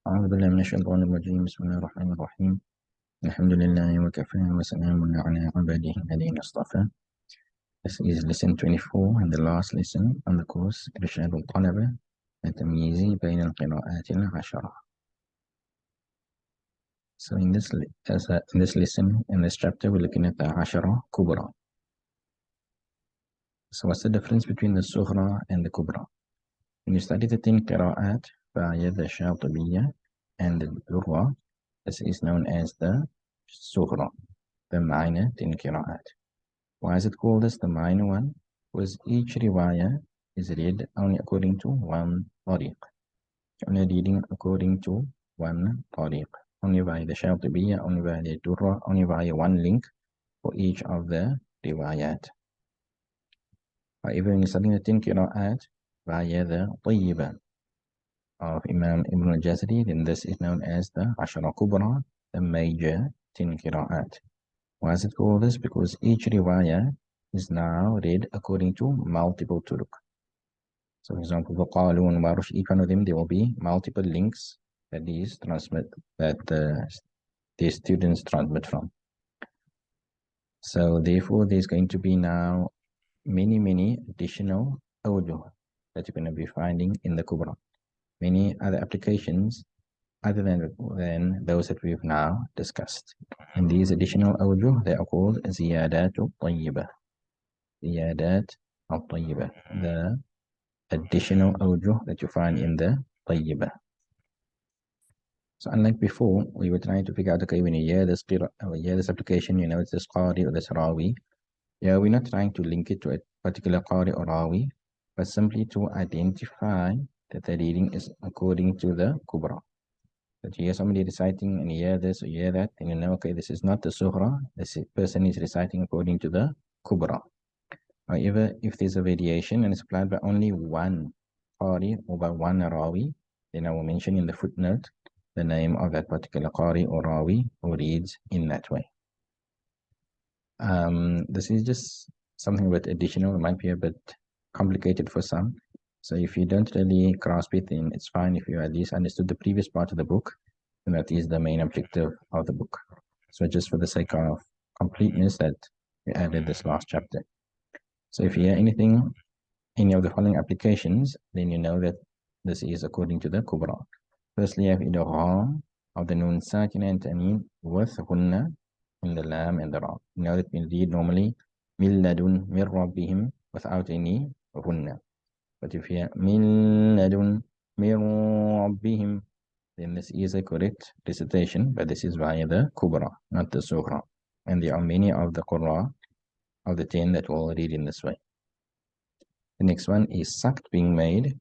أعوذ بالله من الشيطان الرجيم. بسم الله الرحمن الرحيم. الحمد لله وكفى وسلام على عباده الذين اصطفى. This is lesson 24 and the last lesson on the course إرشاد الطلبة التمييز بين القراءات العشرة. So in this lesson, in this chapter, we're looking at the عشرة كبرى. So what's the difference between the صغرى and the كبرى? When you study the 10 قراءات via the الشاطبية and the durra, this is known as the صغرى, the minor 10 قراءات. Why is it called as the minor one? Because each riwayah is read only according to one tariq. Only reading according to one tariq. Only via the Shatibiyya, only via the Durra, only via one link for each of the riwayat. However, when you study the 10 qira'at via the Tayyibah of Imam Ibn al-Jazari, then this is known as the Ashara Kubra, the major 10 qira'at. Why is it called this? Because each riwayah is now read according to multiple turuq. So, for example, the Qalun Warush, each one of them, there will be multiple links that the students transmit from. So, therefore, there's going to be now many additional awjuh that you're going to be finding in the Kubra. Many other applications other than those that we've now discussed. And these additional awjuh, they are called ziyadat al-tayyibah. Ziyadat al-tayyibah. The additional awjuh that you find in the tayyibah. So unlike before, we were trying to figure out, okay, when you hear this application, you know it's this qari or this rawi. Yeah, we're not trying to link it to a particular qari or rawi, but simply to identify that the reading is according to the kubra. That you hear somebody reciting and you hear this or you hear that, and you know, okay, this is not the sughra, this person is reciting according to the kubra. However, if there's a variation and it's applied by only one qari or by one rawi, then I will mention in the footnote the name of that particular qari or rawi who reads in that way. This is just something a bit additional. It might be a bit complicated for some. So if you don't really grasp it, then it's fine. If you at least understood the previous part of the book, and that is the main objective of the book. So just for the sake of completeness that we added this last chapter. So if you hear anything, any of the following applications, then you know that this is according to the Kubra. Firstly, you have idgham of the nun sakina and taneen with hunna in the lam and the ra. You know that we read normally min ladun min rabbihim without any hunna. But if you hear min ladun min rabbihim, then this is a correct recitation, but this is via the Kubra, not the Sughra. And there are many of the Qurra of the 10 that will read in this way. The next one is sakt being made,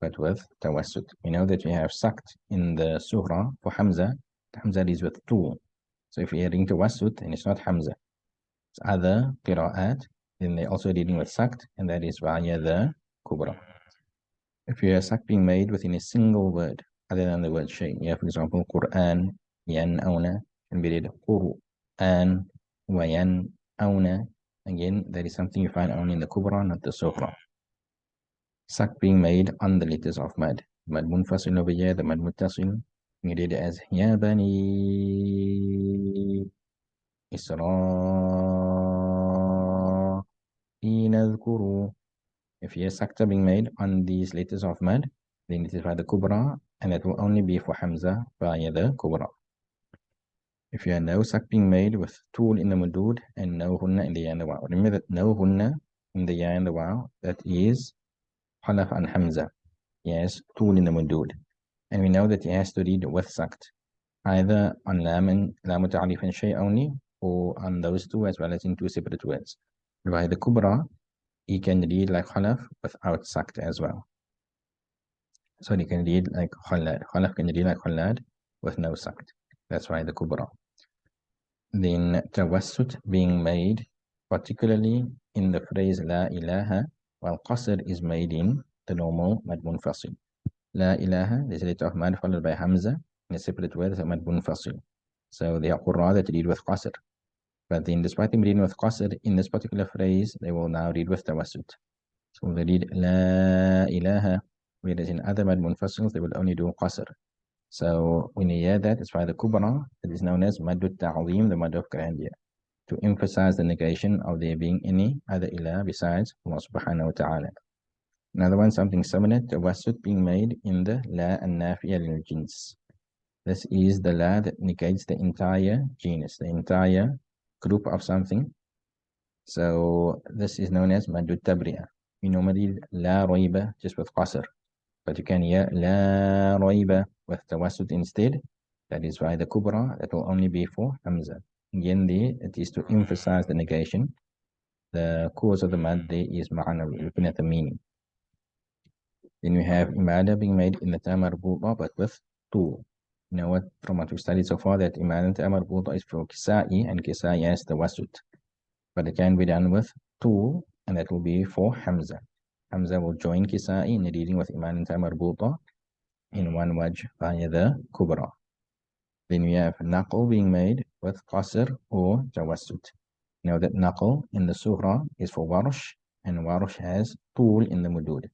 but with tawassut. We know that we have sakt in the Sughra for Hamza. Hamza is with two. So if you're reading tawassut, then it's not Hamza. It's other qira'at, then they're also reading with sakt, and that is via the Kubra. If you have sakt being made within a single word, other than the word shay, you have, for example, Quran, yan'awna, can be read Qur'an, wa yan'awna. Again, that is something you find only in the Kubra, not the Sughra. Sakt being made on the letters of mad. Mad munfasil over here, the mad muttasil, you read it as Ya Bani Isra'ila dhkuru. If you hear sakta being made on these letters of mad, then it is by the Kubra, and that will only be for Hamza via the Kubra. If you have no sak being made with tool in the mudud and no hunna in the ya and the waw. Remember that no hunna in the ya and the waw, that is halaf and Hamza. Yes, tool in the mudud. And we know that he has to read with sakt, either on lam and lam ta'alif and shay only, or on those two as well as in two separate words. By the Kubra, he can read like halaf without sakt as well. So he can read like khalad. Khalaf can read like khalad with no sakt. That's why the Kubra. Then tawassut being made, particularly in the phrase La ilaha, while qasr is made in the normal mad munfasil. La ilaha, there's a letter of mad followed by Hamza, in a separate word, mad munfasil. So they are Qurra that read with qasr. But then despite them reading with qasr, in this particular phrase, they will now read with tawassut. So they read La ilaha, whereas in other mad munfasils, they will only do qasr. So when you hear that, it's by the Kubra. It is known as Madud Ta'zim, the Mad of grandeur, to emphasize the negation of there being any other ilah besides Allah subhanahu wa ta'ala. Another one, something similar, tawassut being made in the La an-Nafiya lil-Jins. This is the La that negates the entire genus, the entire group of something. So this is known as Madud Tabri'a. We normally La Rayba just with Qasr, but you can hear La Rayba with tawassut instead. That is why the Kubra, that will only be for Hamza. Again, there it is to emphasize the negation. The cause of the mad there is ma'ana, looking at the meaning. Then we have Imada being made in the Tamarbuta, but with Tu. You know what, from what we studied so far, that Imada Tamarbuta is for Kisa'i, and Kisa'i has the Wasut. But it can be done with Tu, and that will be for Hamza. Hamza will join Kisa'i in reading with Imada Tamarbuta in one wajh via the Kubra. Then we have Naql being made with Qasr or Tawassut. Now that Naql in the Sughra is for Warsh, and Warsh has Tul in the Mudud.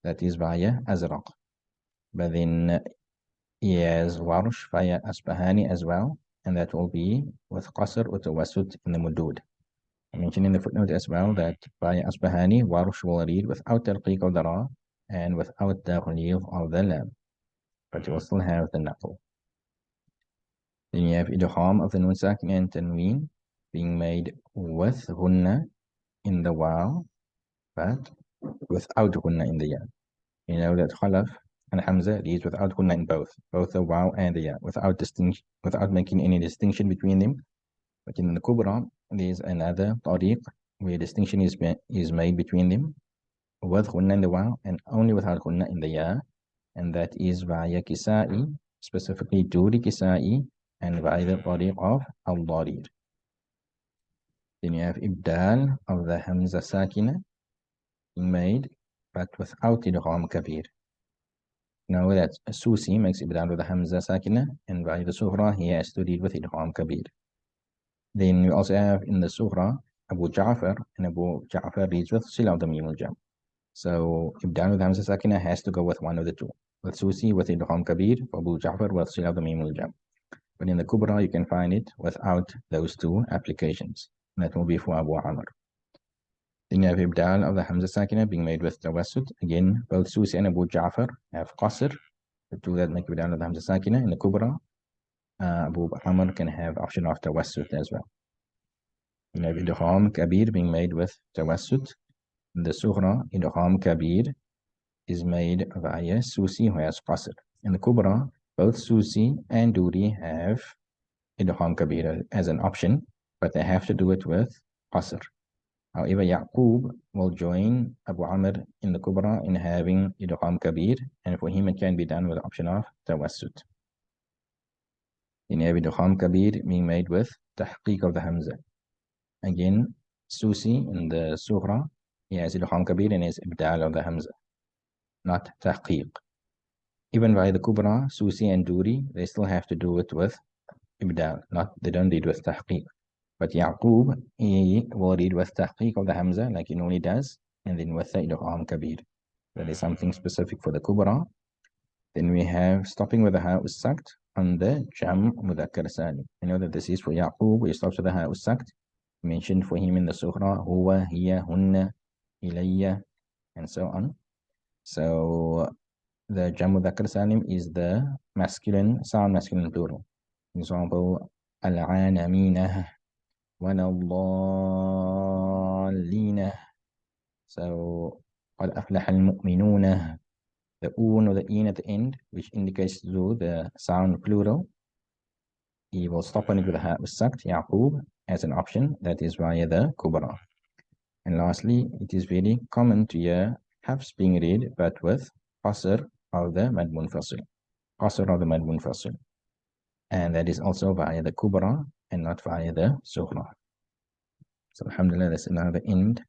That is via Azraq. But then he has Warsh via Asbahani as well, and that will be with Qasr or Tawassut in the Mudud. I mentioned in the footnote as well that via Asbahani, Warsh will read without Tarqiq of the Ra and without the Ghalib of the Lam. But you will still have the Naql. Then you have idgham of the nun sakin and tanween being made with ghunna in the waw, but without ghunna in the ya. You know that khalaf and hamza reads without ghunna in both the waw and the ya, without making any distinction between them. But in the kubra, there is another tariq where distinction is made between them, with ghunna in the waw and only without ghunna in the ya, and that is via kisa'i, specifically duri kisa'i, and by the tariq of al-darir. Then you have ibdal of the hamza sakina being made, but without idgham kabir. Now that Susi makes ibdal of the hamza sakina, and by the sughra he has to read with idgham kabir. Then we also have in the sughra Abu Ja'far, and Abu Ja'far reads with sila of the mim al-jam. So ibdal of the hamza sakina has to go with one of the two. With Susi with idgham kabir, Abu Ja'far with sila of the mim al-jam. But in the Kubra, you can find it without those two applications. And that will be for Abu Amr. Then you have Ibdal of the Hamza Sakina being made with Tawassut. Again, both Susi and Abu Ja'far have Qasr, the two that make Ibdal of the Hamza Sakina. In the Kubra, Abu Amr can have option of Tawassut as well. You have Idgham Kabir being made with Tawassut. In the Sughra, Idgham Kabir is made via Susi who has Qasr. In the Kubra, both Susi and Duri have Idgham Kabir as an option, but they have to do it with Qasr. However, Yaqub will join Abu Amr in the Kubra in having Idgham Kabir, and for him it can be done with the option of Tawassut. In Idgham Kabir being made with Tahqiq of the Hamza. Again, Susi in the Sughra, he has Idgham Kabir and has Ibdal of the Hamza, not Tahqiq. Even by the Kubra, Susi and Duri, they still have to do it with Ibdal, they don't read with Tahqiq. But Yaqub, he will read with Tahqiq of the Hamza, like he normally does, and then with the Idgham Kabir. That is something specific for the Kubra. Then we have stopping with the Ha Sakt on the Jam Mudhakkar Salim. You know that this is for Yaqub, he stops with the Ha Sakt. Mentioned for him in the Sughra, Huwa, Hiya, Hunna, Ilayya, and so on. So the Jam Mudhakkar Salim is the masculine, sound masculine plural. For example, Al-Anamina, وَلَضَّالِّينَ. So قَدْ أَفْلَحَ الْمُؤْمِنُونَ. The un or the in at the end, which indicates to the sound plural, he will stop on it with the ha sakt, Yaqub, as an option. That is via the Kubra. And lastly, it is very common to hear Hafs being read, but with Qasr of the Mad Munfasil. Qasr of the Mad Munfasil. And that is also via the Kubra and not via the Sughra. So alhamdulillah, that's another end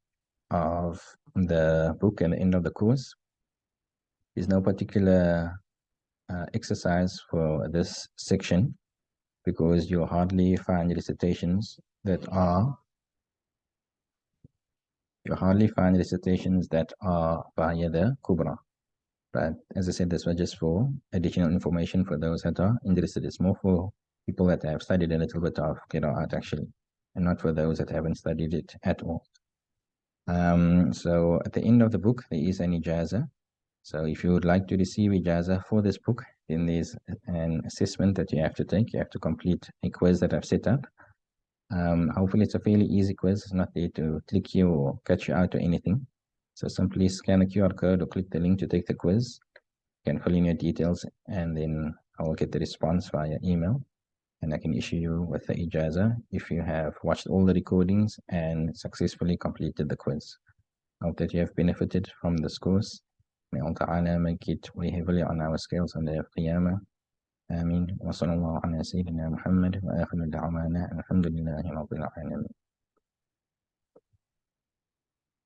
of the book and the end of the course. There's no particular exercise for this section because you'll hardly find recitations that are via the Kubra. But as I said, this was just for additional information for those that are interested. It's more for people that have studied a little bit of Qira'at actually, and not for those that haven't studied it at all. So at the end of the book, there is an ijaza. So if you would like to receive ijaza for this book, then there's an assessment that you have to take. You have to complete a quiz that I've set up. Hopefully it's a fairly easy quiz. It's not there to trick you or catch you out or anything. So simply scan the QR code or click the link to take the quiz. You can fill in your details and then I will get the response via email and I can issue you with the ijaza if you have watched all the recordings and successfully completed the quiz. I hope that you have benefited from this course. May Allah Ta'ala make it weigh heavily on our scales on the day of Qiyamah. آمين وصلى الله على سيدنا محمد وآخر دعوانا الحمد لله رب العالمين.